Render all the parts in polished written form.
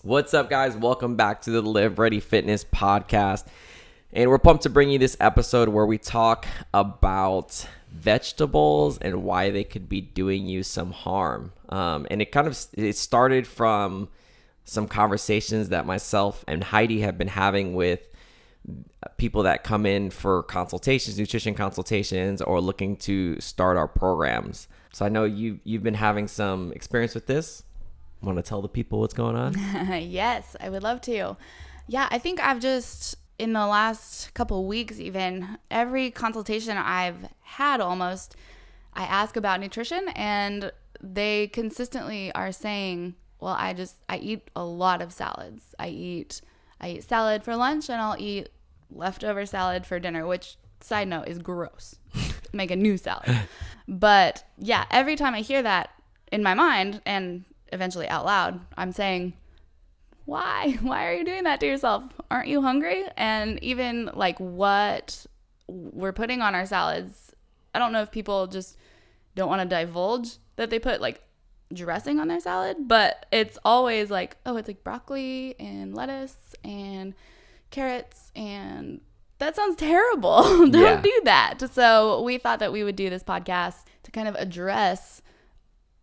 What's up, guys? Welcome back to the Live Ready Fitness podcast. And we're pumped to bring you this episode where we talk about vegetables and why they could be doing you some harm. And it started from some conversations that myself and Heidi have been having with people that come in for consultations, nutrition consultations, or looking to start our programs. So I know you've been having some experience with this. Want to tell the people what's going on? Yes, I would love to. Yeah, I think I've just, in the last couple weeks even, every consultation I've had almost, I ask about nutrition and they consistently are saying, well, I eat a lot of salads. I eat salad for lunch and I'll eat leftover salad for dinner, which, side note, is gross. Make a new salad. But yeah, every time I hear that in my mind and eventually out loud, I'm saying, why are you doing that to yourself? Aren't you hungry? And even like what we're putting on our salads, I don't know if people just don't want to divulge that they put like dressing on their salad, but it's always like, oh, it's like broccoli and lettuce and carrots, and that sounds terrible. Don't do that. So we thought that we would do this podcast to kind of address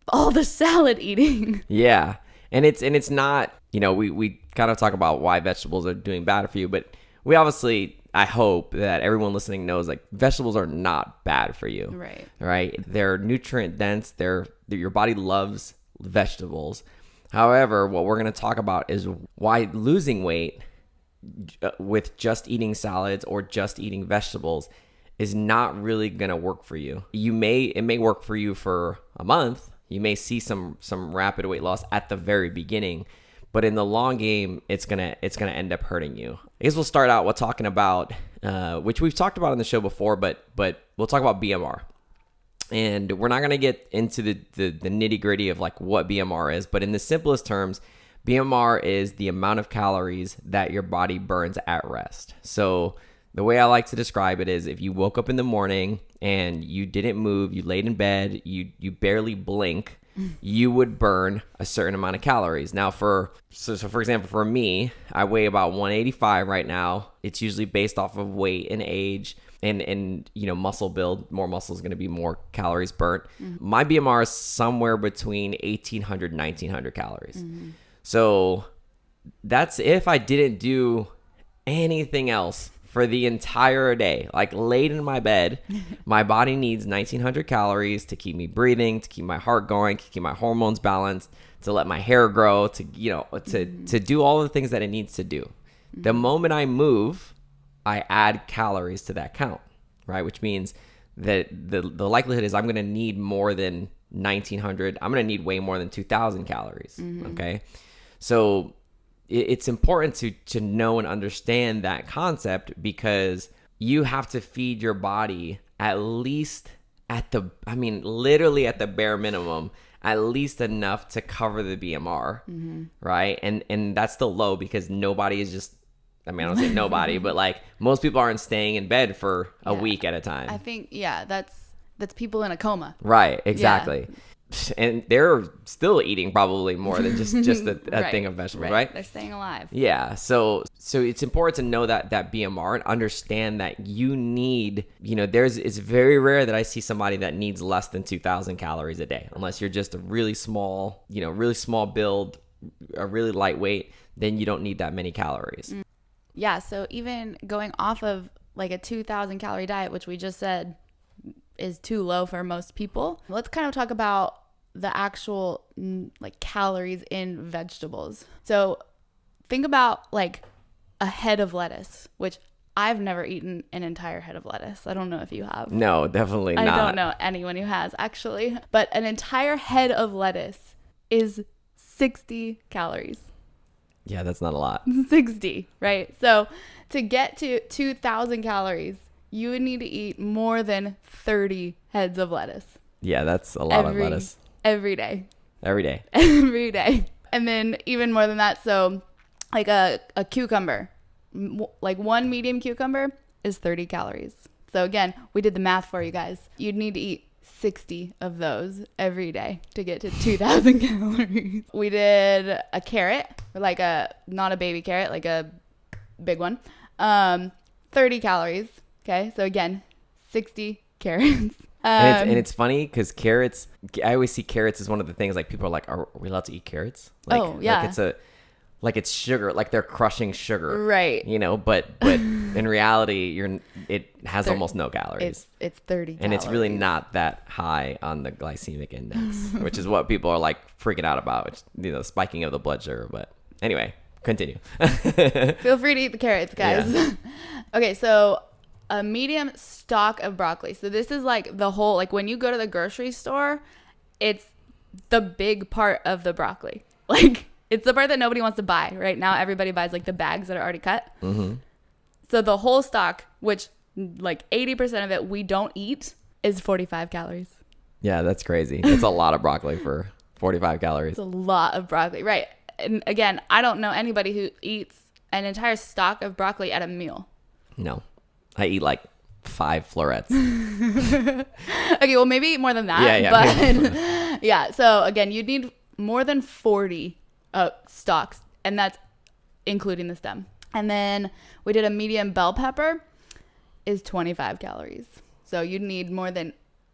all the salad eating. Yeah. And it's not, we kind of talk about why vegetables are doing bad for you, but we obviously, I hope that everyone listening knows, like, vegetables are not bad for you. Right? They're nutrient dense. Your body loves vegetables. However, what we're going to talk about is why losing weight with just eating salads or just eating vegetables is not really going to work for you. It may work for you for a month. You may see some rapid weight loss at the very beginning, but in the long game, it's gonna end up hurting you. I guess we'll start out with talking about which we've talked about on the show before, but we'll talk about BMR, and we're not gonna get into the nitty gritty of like what BMR is, but in the simplest terms, BMR is the amount of calories that your body burns at rest. So the way I like to describe it is if you woke up in the morning and you didn't move, you laid in bed, you barely blink, you would burn a certain amount of calories. Now for example, for me, I weigh about 185 right now. It's usually based off of weight and age and muscle build. More muscle is going to be more calories burnt. Mm-hmm. My BMR is somewhere between 1,800 and 1,900 calories. Mm-hmm. So that's if I didn't do anything else for the entire day, like laid in my bed. My body needs 1,900 calories to keep me breathing, to keep my heart going, to keep my hormones balanced, to let my hair grow, to do all the things that it needs to do. Mm-hmm. The moment I move, I add calories to that count, right? Which means that the likelihood is I'm going to need more than 1,900. I'm going to need way more than 2,000 calories. Mm-hmm. Okay, so it's important to know and understand that concept, because you have to feed your body at least literally at the bare minimum, at least enough to cover the BMR, mm-hmm. right? And that's still low because nobody is just, I don't say nobody, but like most people aren't staying in bed for a week at a time. I think, that's people in a coma. Right, exactly. Yeah. And they're still eating probably more than just a right, thing of vegetables, right? They're staying alive. Yeah. So it's important to know that BMR and understand that you need, it's very rare that I see somebody that needs less than 2,000 calories a day, unless you're just a really small build, a really lightweight, then you don't need that many calories. Yeah. So even going off of like a 2,000 calorie diet, which we just said is too low for most people, let's kind of talk about the actual like calories in vegetables. So think about like a head of lettuce, which I've never eaten an entire head of lettuce. I don't know if you have. No, definitely not. I don't know anyone who has, actually. But an entire head of lettuce is 60 calories. Yeah, that's not a lot. 60, right? So to get to 2,000 calories, you would need to eat more than 30 heads of lettuce. Yeah, that's a lot of lettuce. Every day. Every day. Every day. And then even more than that, so like a cucumber, like one medium cucumber is 30 calories. So again, we did the math for you guys. You'd need to eat 60 of those every day to get to 2,000 calories. We did a carrot, like not a baby carrot, like a big one. 30 calories. Okay. So again, 60 carrots. And it's funny because carrots, I always see carrots as one of the things like people are like, are we allowed to eat carrots? Like, oh, yeah. Like it's sugar, like they're crushing sugar. Right. You know, but in reality, it has almost no calories. It's 30 and calories. it's really not that high on the glycemic index, which is what people are like freaking out about, which, you know, spiking of the blood sugar. But anyway, continue. Feel free to eat the carrots, guys. Yeah. Okay, so a medium stalk of broccoli. So this is like the whole, like when you go to the grocery store, it's the big part of the broccoli. Like it's the part that nobody wants to buy. Right now, everybody buys like the bags that are already cut. Mm-hmm. So the whole stalk, which like 80% of it we don't eat, is 45 calories. Yeah, that's crazy. It's a lot of broccoli for 45 calories. It's a lot of broccoli. Right. And again, I don't know anybody who eats an entire stalk of broccoli at a meal. No. I eat like 5 florets. Okay, well, maybe more than that. Yeah. But yeah, so again, you'd need more than 40 stalks, and that's including the stem. And then we did a medium bell pepper is 25 calories. So you'd need more than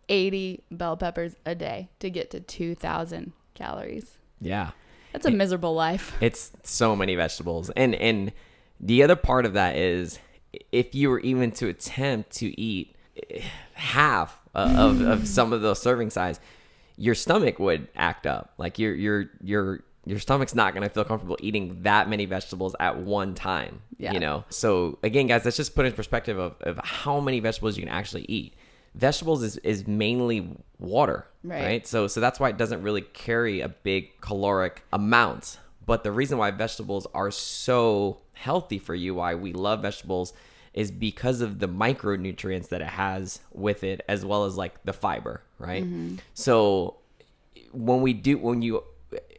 80 bell peppers a day to get to 2,000 calories. Yeah. That's a miserable life. It's so many vegetables. And the other part of that is if you were even to attempt to eat half of some of those serving size, your stomach would act up. Like your stomach's not going to feel comfortable eating that many vegetables at one time, you know? So again, guys, let's just put in perspective of how many vegetables you can actually eat. Vegetables is mainly water, right? So that's why it doesn't really carry a big caloric amount. But the reason why vegetables are so healthy for you, why we love vegetables, is because of the micronutrients that it has with it, as well as like the fiber, right? Mm-hmm. So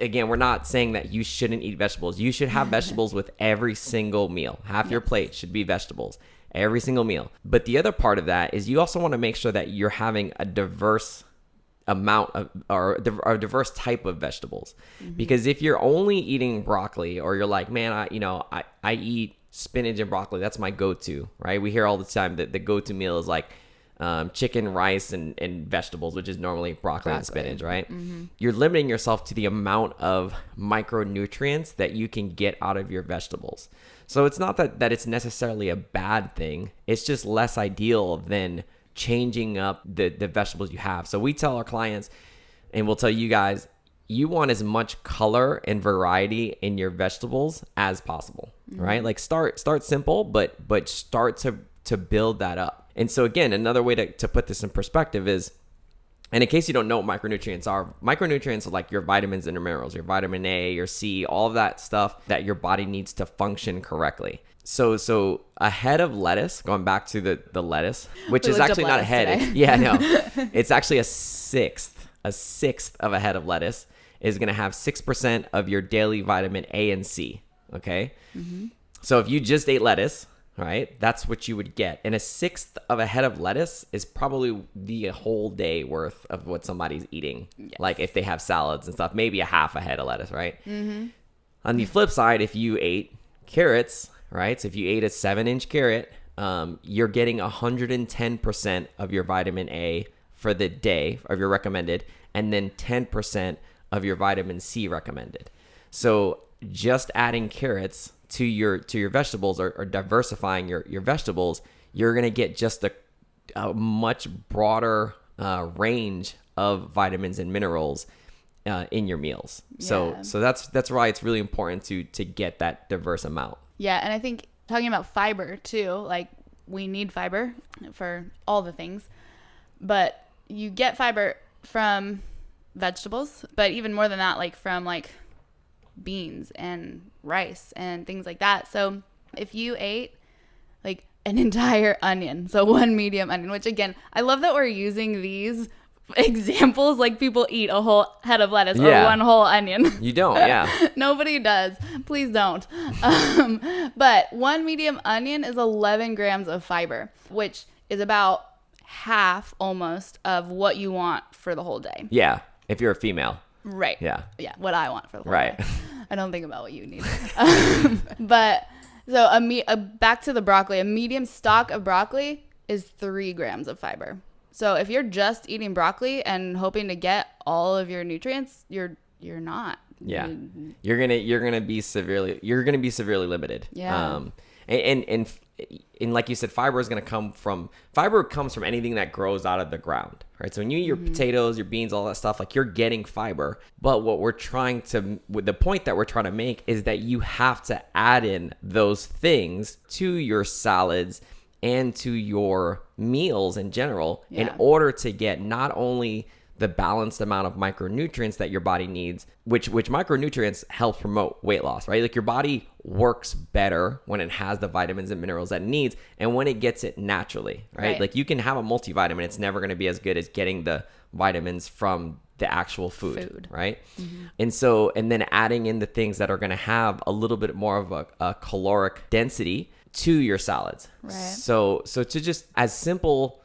again, we're not saying that you shouldn't eat vegetables. You should have vegetables with every single meal. Half your plate should be vegetables, every single meal. But the other part of that is you also want to make sure that you're having a diverse amount of, or a diverse type of vegetables. Mm-hmm. Because if you're only eating broccoli, or you're like, man, I eat spinach and broccoli, that's my go-to, right? We hear all the time that the go-to meal is like chicken, rice, and vegetables, which is normally broccoli and spinach, right? Mm-hmm. You're limiting yourself to the amount of micronutrients that you can get out of your vegetables. So it's not that it's necessarily a bad thing. It's just less ideal than changing up the vegetables you have. So we tell our clients, and we'll tell you guys, you want as much color and variety in your vegetables as possible, right? Like start simple, but start to build that up. And so again, another way to put this in perspective is, and in case you don't know what micronutrients are like your vitamins and your minerals, your vitamin A, your C, all of that stuff that your body needs to function correctly. So a head of lettuce, going back to the lettuce, which is actually not a head. It's actually a sixth of a head of lettuce is going to have 6% of your daily vitamin A and C. Okay. Mm-hmm. So if you just ate lettuce, right, that's what you would get. And a sixth of a head of lettuce is probably the whole day worth of what somebody's eating. Yes. Like if they have salads and stuff, maybe a half a head of lettuce, right? Mm-hmm. On the flip side, if you ate carrots, right? So if you ate a 7-inch carrot, you're getting 110% of your vitamin A for the day of your recommended, and then 10% of your vitamin C recommended. So just adding carrots to your vegetables or diversifying your vegetables, you're going to get just a much broader range of vitamins and minerals in your meals. Yeah. So that's why it's really important to get that diverse amount. Yeah, and I think talking about fiber too, like we need fiber for all the things, but you get fiber from vegetables, but even more than that, like from like beans and rice and things like that. So if you ate like an entire onion, so one medium onion, which again, I love that we're using these examples like people eat a whole head of lettuce or one whole onion. You don't, yeah. Nobody does. Please don't. But one medium onion is 11 grams of fiber, which is about half almost of what you want for the whole day. Yeah. If you're a female. Right. Yeah. Yeah. What I want for the whole right. day. I don't think about what you need. But so back to the broccoli, a medium stalk of broccoli is 3 grams of fiber. So if you're just eating broccoli and hoping to get all of your nutrients, you're not. Yeah. You're going to be severely limited. Yeah. And like you said, fiber comes from anything that grows out of the ground, right? So when you eat your potatoes, your beans, all that stuff, like you're getting fiber. But the point that we're trying to make is that you have to add in those things to your salads and to your meals in general in order to get not only the balanced amount of micronutrients that your body needs, which micronutrients help promote weight loss, right? Like your body works better when it has the vitamins and minerals that it needs and when it gets it naturally, right? Like you can have a multivitamin, it's never going to be as good as getting the vitamins from the actual food. Right? Mm-hmm. And then adding in the things that are going to have a little bit more of a caloric density to your salads. Right. So to just as simple,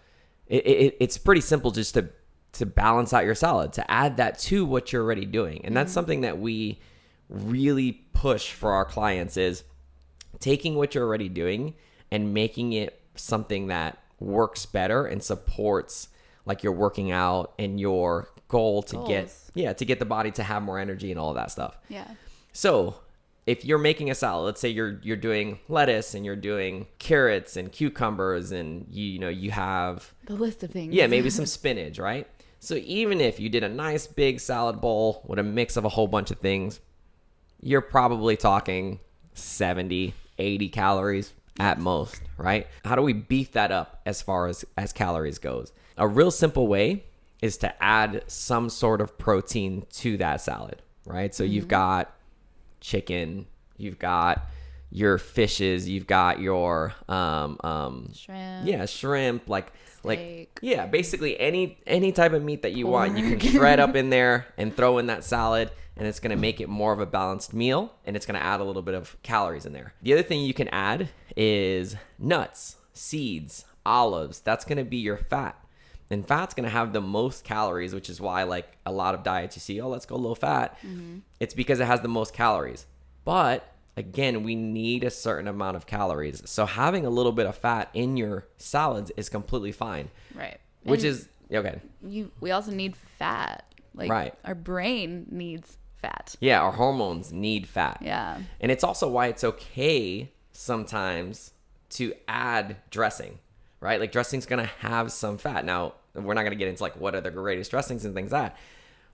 it's pretty simple just to balance out your salad, to add that to what you're already doing. And that's something that we really push for our clients is taking what you're already doing and making it something that works better and supports like your working out and your goal to get the body to have more energy and all of that stuff. Yeah. So if you're making a salad, let's say you're doing lettuce and you're doing carrots and cucumbers and you have the list of things. Yeah, maybe some spinach, right? So even if you did a nice big salad bowl with a mix of a whole bunch of things, you're probably talking 70, 80 calories at most, right? How do we beef that up as far as calories goes? A real simple way is to add some sort of protein to that salad, right? So you've got chicken, you've got your fishes, you've got your shrimp, basically any type of meat that you want, you can shred up in there and throw in that salad, and it's going to make it more of a balanced meal, and it's going to add a little bit of calories in there. The other thing you can add is nuts, seeds, olives. That's going to be your fat. And fat's going to have the most calories, which is why like a lot of diets you see, let's go low fat. It's because it has the most calories. But again, we need a certain amount of calories. So having a little bit of fat in your salads is completely fine. Right. Which is, okay. We also need fat. Like right. Our brain needs fat. Yeah, our hormones need fat. Yeah. And it's also why it's okay sometimes to add dressing, right? Like dressing's going to have some fat. Now, we're not going to get into like what are the greatest dressings and things like that.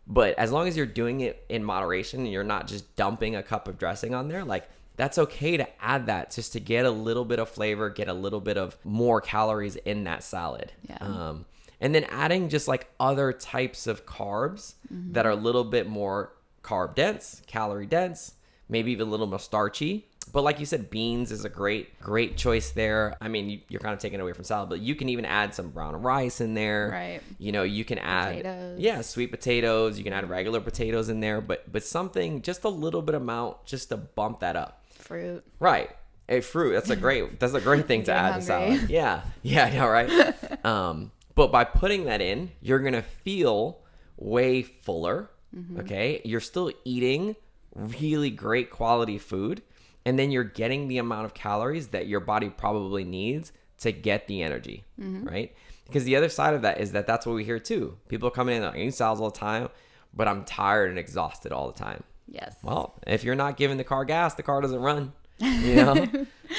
But as long as you're doing it in moderation and you're not just dumping a cup of dressing on there, like that's okay to add that just to get a little bit of flavor, get a little bit of more calories in that salad. Yeah. And then adding just like other types of carbs that are a little bit more carb dense, calorie dense, maybe even a little more starchy. But like you said, beans is a great choice there. I mean, you're kind of taking it away from salad, but you can even add some brown rice in there. Right. You can add potatoes. Sweet potatoes. You can add regular potatoes in there, but something just a little bit amount just to bump that up. Fruit. Right. A fruit. That's a great thing to add to salad. Yeah. Yeah. I know, right? But by putting that in, you're gonna feel way fuller. Okay. You're still eating really great quality food. And then you're getting the amount of calories that your body probably needs to get the energy, right? Because the other side of that is that's what we hear too. People are coming in like, I eat salads all the time, but I'm tired and exhausted all the time. Yes. Well, if you're not giving the car gas, the car doesn't run,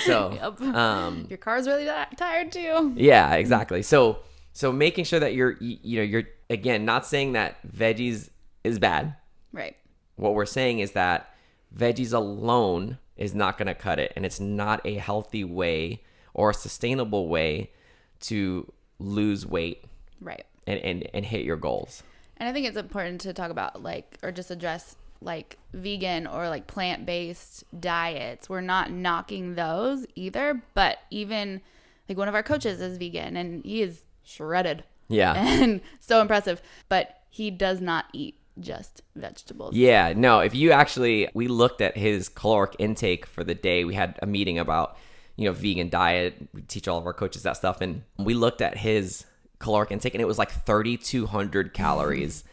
So, your car's really tired too. Yeah, exactly. So making sure that you're again, not saying that veggies is bad. Right. What we're saying is that veggies alone is not going to cut it, and it's not a healthy way or a sustainable way to lose weight, right, and hit your goals. And I think it's important to talk about or just address vegan or plant-based diets. We're not knocking those either, but even one of our coaches is vegan and he is shredded, and so impressive, but he does not eat just vegetables. Yeah, no, we looked at his caloric intake for the day. We had a meeting about, vegan diet. We teach all of our coaches that stuff. And we looked at his caloric intake, and it was like 3,200 calories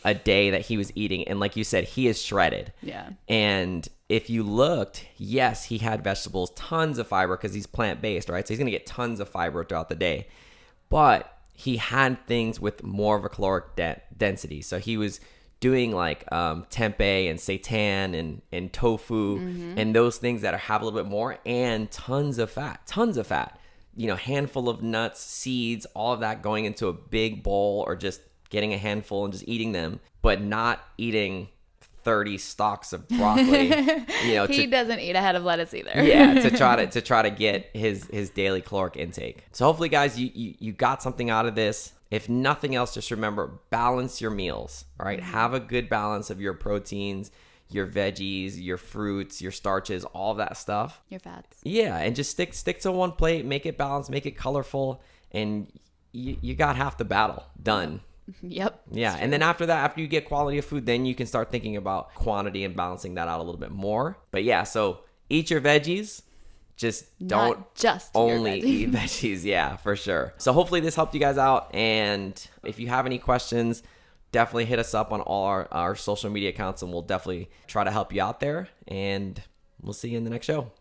a day that he was eating. And like you said, he is shredded. Yeah. And if you looked, yes, he had vegetables, tons of fiber because he's plant-based, right? So he's going to get tons of fiber throughout the day. But he had things with more of a caloric density. So he was doing like tempeh and seitan and tofu and those things that have a little bit more, and tons of fat. You know, handful of nuts, seeds, all of that going into a big bowl, or just getting a handful and just eating them, but not eating 30 stalks of broccoli. You know, he doesn't eat a head of lettuce either. Yeah, to try to get his daily caloric intake. So hopefully, guys, you got something out of this. If nothing else, just remember, balance your meals. All right, have a good balance of your proteins, your veggies, your fruits, your starches, all of that stuff. Your fats. Yeah, and just stick to one plate, make it balanced, make it colorful, and you got half the battle done. Yep. Yeah, and then after that, after you get quality of food, then you can start thinking about quantity and balancing that out a little bit more. But yeah, so eat your veggies. Just don't just only eat veggies. Yeah, for sure. So hopefully this helped you guys out. And if you have any questions, definitely hit us up on all our social media accounts, and we'll definitely try to help you out there. And we'll see you in the next show.